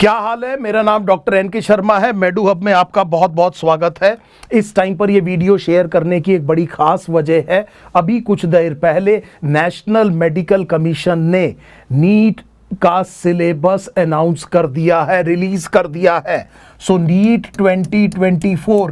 क्या हाल है। मेरा नाम डॉक्टर एन के शर्मा है। मेडू हब में आपका बहुत बहुत स्वागत है। इस टाइम पर ये वीडियो शेयर करने की एक बड़ी खास वजह है। अभी कुछ देर पहले नेशनल मेडिकल कमीशन ने नीट का सिलेबस अनाउंस कर दिया है, रिलीज कर दिया है। So NEET 2024,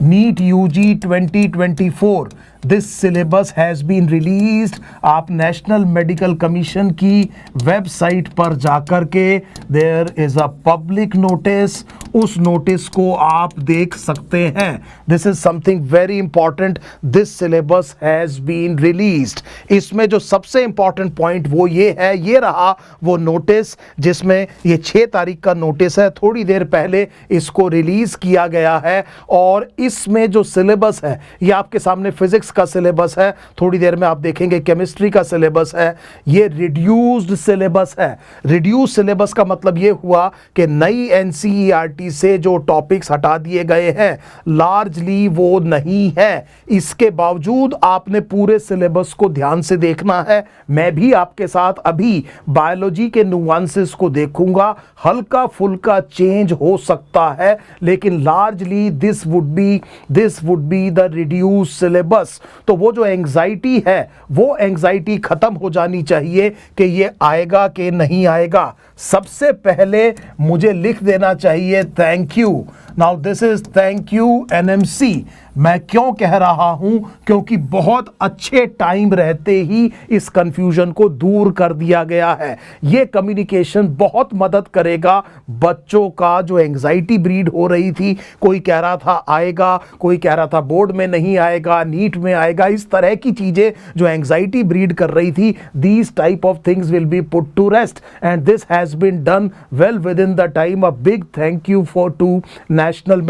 NEET UG 2024, this syllabus has been released. आप नेशनल मेडिकल कमीशन की वेबसाइट पर जाकर के there is a public notice, उस नोटिस को आप देख सकते हैं। This is something very important, this syllabus has been released. इसमें जो सबसे इंपॉर्टेंट पॉइंट वो ये है, ये रहा वो नोटिस जिसमें ये 6 तारीख का नोटिस है। थोड़ी देर पहले इसको रिलीज किया गया है और इसमें जो सिलेबस है ये आपके सामने फिजिक्स का सिलेबस है, थोड़ी देर में आप देखेंगे केमिस्ट्री का सिलेबस है। ये रिड्यूस्ड सिलेबस है। रिड्यूस सिलेबस का मतलब ये हुआ कि नई एनसीईआरटी से जो टॉपिक्स हटा दिए गए हैं लार्जली वो नहीं है। इसके बावजूद आपने पूरे सिलेबस को ध्यान से देखना है। मैं भी आपके साथ अभी बायोलॉजी के नुआंसेस को देखूंगा। हल्का फुल्का चेंज हो सकता है लेकिन largely this would be the reduce syllabus. तो वो जो एंजाइटी है वो एंजाइटी खत्म हो जानी चाहिए कि ये आएगा कि नहीं आएगा। सबसे पहले मुझे लिख देना चाहिए thank you. Now this is thank you NMC. मैं क्यों कह रहा हूं? क्योंकि बहुत अच्छे टाइम रहते ही इस कंफ्यूजन को दूर कर दिया गया है। यह कम्युनिकेशन बहुत मदद करेगा बच्चों का जो एंजाइटी ब्रीड हो रही थी। कोई कह रहा था आएगा, कोई कह रहा था बोर्ड में नहीं आएगा, नीट में आएगा। इस तरह की चीजें जो एंजाइटी ब्रीड कर रही थी, these type of things will be put to rest and this has been done well within the time. A big thank you to national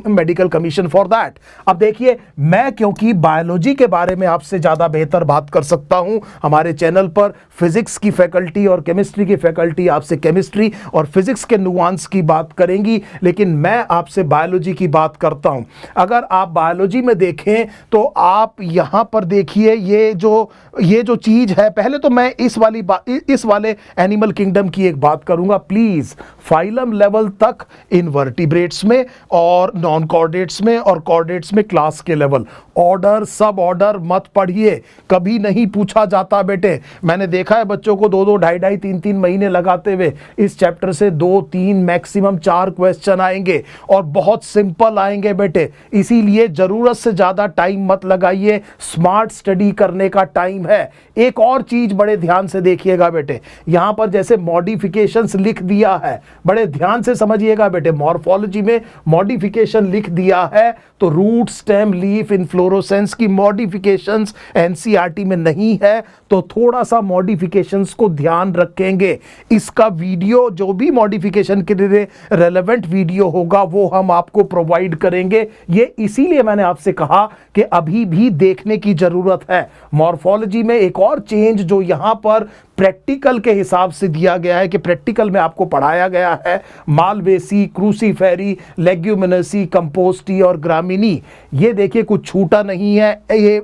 medical commission for that. अब देखिए, मैं क्योंकि biology के बारे में आपसे ज्यादा बेहतर बात कर सकता हूं, हमारे चैनल पर फिजिक्स की फैकल्टी और केमिस्ट्री की फैकल्टी आपसे केमिस्ट्री और फिजिक्स के नुआंस की बात करेंगी, लेकिन मैं आपसे बायोलॉजी की बात करता हूं। अगर आप बायोलॉजी में देखें तो आप यहां पर देखिए ये जो चीज है, पहले तो मैं इस वाले एनिमल किंगडम की एक बात करूंगा। प्लीज फाइलम लेवल तक इनवर्टिब्रेट्स में और नॉन कॉर्डेट्स में और कॉर्डेट्स में क्लास के लेवल, ऑर्डर सब ऑर्डर मत पढ़िए, कभी नहीं पूछा जाता बेटे। मैंने देखा है बच्चों को 2-2, 2.5-2, 3-3 महीने लगाते हुए इस चैप्टर से 2-3 मैक्सिमम 4 क्वेश्चन आएंगे और बहुत सिंपल आएंगे बेटे। इसीलिए जरूरत से ज्यादा टाइम मत लगाइए, स्मार्ट स्टडी करने का टाइम है। एक और चीज बड़े ध्यान से देखिएगा बेटे, यहां पर जैसे मॉडिफिकेशंस लिख दिया है, बड़े ध्यान से समझिएगा बेटे। मॉर्फोलॉजी में मॉडिफिकेशन लिख दिया है तो रूट, स्टेम, लीफ, इन्फ्लोरोसेंस की मॉडिफिकेशंस एनसीईआरटी में नहीं है, तो थोड़ा सा मॉडिफिकेशंस को ध्यान रखेंगे। इसका वीडियो जो भी मॉडिफिकेशन के लिए रेलेवेंट वीडियो होगा वो हम आपको प्रोवाइड करेंगे। ये इसीलिए मैंने आपसे कहा कि अभी भी देखने की जरूरत है। मॉर्फोलॉजी में एक और चेंज जो यहां पर प्रैक्टिकल के हिसाब से दिया गया है कि प्रैक्टिकल में आपको पढ़ाया गया है मालवेसी, क्रूसीफेरी, लेग्यूमिनेसी, कंपोस्टी और ग्रामिनी। ये देखिए कुछ छूटा नहीं है। ये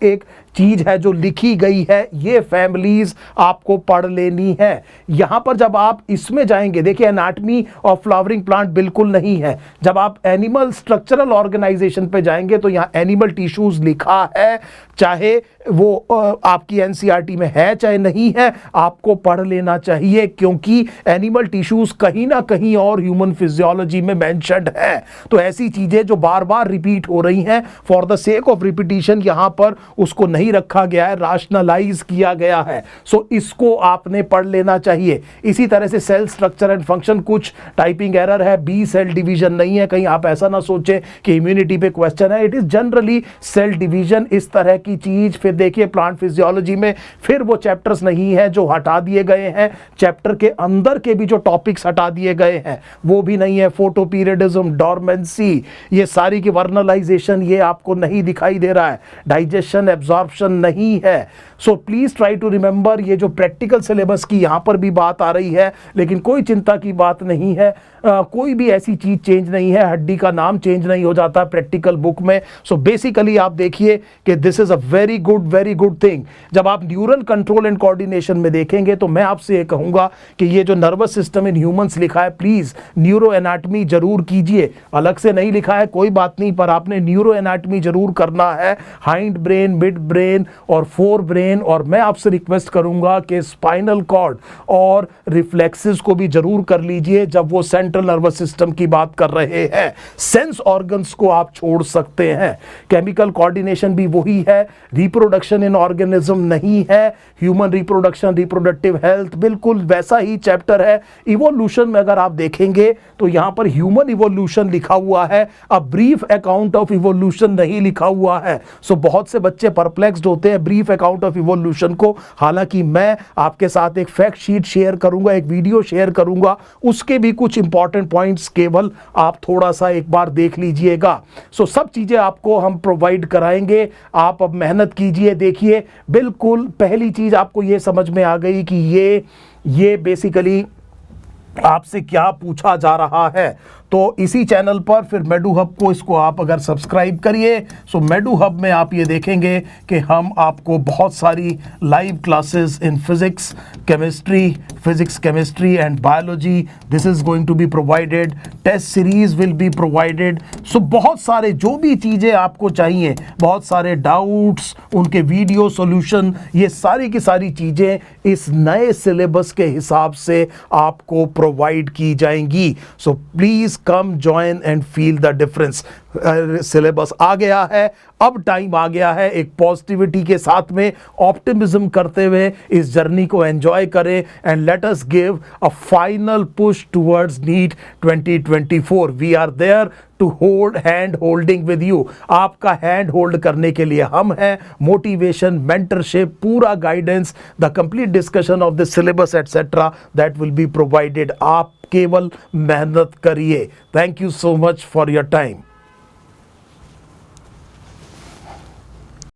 एक चीज है जो लिखी गई है, ये फैमिलीज आपको पढ़ लेनी है। यहां पर जब आप इसमें जाएंगे, देखिए एनाटमी ऑफ फ्लावरिंग प्लांट बिल्कुल नहीं है। जब आप एनिमल स्ट्रक्चरल ऑर्गेनाइजेशन पे जाएंगे तो यहां एनिमल टिश्यूज लिखा है, चाहे वो आपकी एनसीईआरटी में है चाहे नहीं है, आपको पढ़ लेना चाहिए क्योंकि एनिमल टिश्यूज कहीं ना कहीं और ह्यूमन फिजियोलॉजी में मेंशन्ड है। तो ऐसी चीजें जो बार बार रिपीट हो रही हैं, for the sake of repetition यहां पर उसको नहीं रखा गया है, राशनलाइज किया गया है। सो इसको आपने पढ़ लेना चाहिए। इसी तरह से सेल स्ट्रक्चर एंड फंक्शन, कुछ टाइपिंग एरर है, बी सेल डिवीजन नहीं है, कहीं आप ऐसा ना सोचें कि इम्यूनिटी पे क्वेश्चन है। It is generally cell division, इस तरह की चीज। फिर देखिए प्लांट फिजियोलॉजी में फिर वो चैप्टर्स नहीं है जो हटा दिए गए हैं, चैप्टर के अंदर के भी जो टॉपिक्स हटा दिए गए हैं वो भी नहीं है। फोटोपीरियडिज्म, डॉर्मेंसी, ये सारी की वर्नलाइजेशन ये आपको नहीं दिखाई दे रहा है। डाइजेशन, एब्जॉर्प्शन नहीं है। So please try to remember, ये जो प्रैक्टिकल सिलेबस की यहाँ पर भी बात आ रही है, लेकिन कोई चिंता की बात नहीं है, कोई भी ऐसी चीज चेंज नहीं है, हड्डी का नाम चेंज नहीं हो जाता प्रैक्टिकल बुक में। सो बेसिकली आप देखिए कि this is a very good thing. जब आप न्यूरल कंट्रोल एंड कोऑर्डिनेशन में देखेंगे तो मैं आपसे ये कहूंगा कि ये जो नर्वस सिस्टम इन ह्यूमंस लिखा है, प्लीज न्यूरो एनाटमी जरूर कीजिए। अलग से नहीं लिखा है कोई बात नहीं, पर आपने न्यूरो एनाटमी जरूर करना है, हाइंड ब्रेन, मिड ब्रेन और फोर ब्रेन। और मैं आपसे रिक्वेस्ट करूंगा कि स्पाइनल कॉर्ड और रिफ्लेक्सेस को भी जरूर कर लीजिए जब वो सेंट्रल नर्वस सिस्टम की बात कर रहे हैं। सेंस ऑर्गन्स को आप छोड़ सकते हैं। केमिकल कोऑर्डिनेशन भी वही है, रिप्रोडक्शन इन ऑर्गेनिज्म नहीं है, ह्यूमन रिप्रोडक्शन, रिप्रोडक्टिव हेल्थ बिल्कुल वैसा ही चैप्टर है। इवोल्यूशन में अगर आप देखेंगे तो यहां पर ह्यूमन इवोल्यूशन लिखा हुआ है, a brief account of evolution नहीं लिखा हुआ है। सो बहुत से बच्चे परप्लेक्स्ड होते हैं ब्रीफ अकाउंट ऑफ इवोल्यूशन को, हालांकि मैं आपके साथ एक फैक्ट शीट शेयर करूंगा, एक वीडियो शेयर करूंगा, उसके भी कुछ इंपॉर्टेंट पॉइंट्स केवल आप थोड़ा सा एक बार देख लीजिएगा। सो सब चीजें आपको हम प्रोवाइड कराएंगे, आप अब मेहनत कीजिए। देखिए बिल्कुल पहली चीज आपको ये समझ में आ गई कि ये बेसिकली आपसे क्या पूछा जा रहा है। तो इसी चैनल पर फिर मेडू हब को, इसको आप अगर सब्सक्राइब करिए, सो मेडू हब में आप ये देखेंगे कि हम आपको बहुत सारी live classes in physics chemistry and biology, this is going to be provided, test series will be provided. So बहुत सारे जो भी चीज़ें आपको चाहिए, बहुत सारे डाउट्स, उनके वीडियो सॉल्यूशन, ये सारी की सारी चीज़ें इस नए सिलेबस के हिसाब से आपको प्रोवाइड की जाएंगी। So please come join and feel the difference. Syllabus आ गया है, अब टाइम आ गया है एक पॉजिटिविटी के साथ में, ऑप्टिमिज्म करते हुए इस जर्नी को एंजॉय करें and let us give a final push towards NEET 2024। We are there to hold hand holding with you. आपका हैंड होल्ड करने के लिए हम हैं। मोटिवेशन, मेंटरशिप, पूरा guidance, the complete discussion of the syllabus etcetera that will be provided. आप केवल मेहनत करिए। Thank you so much for your time.